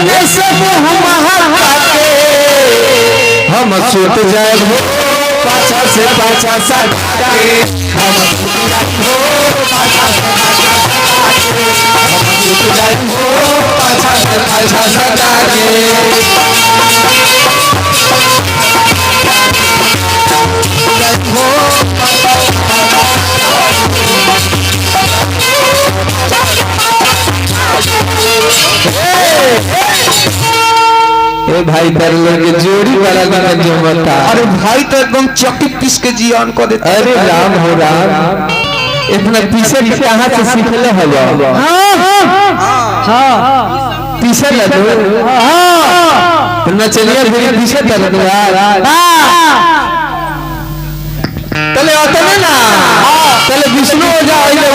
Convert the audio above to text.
एने से मुँह महका के हम छूट जाए हो पाछा से पाछा सटा के हम छूट जाए हो पाछा से पाछा सटा के हम छूट जाए हो पाछा से पाछा सटा के ए भाई दरले के जोड़ी वाला गाना जो बता। अरे भाई तो एकदम चक्की पीस के जियान को देता। अरे राम हो राम इतना पीछे कहाँ से सीखले हो? हाँ पीछे लगो ना चलिए फिर पीछे लगो यार। तले आता ना तले विष्णु हो जाओ ये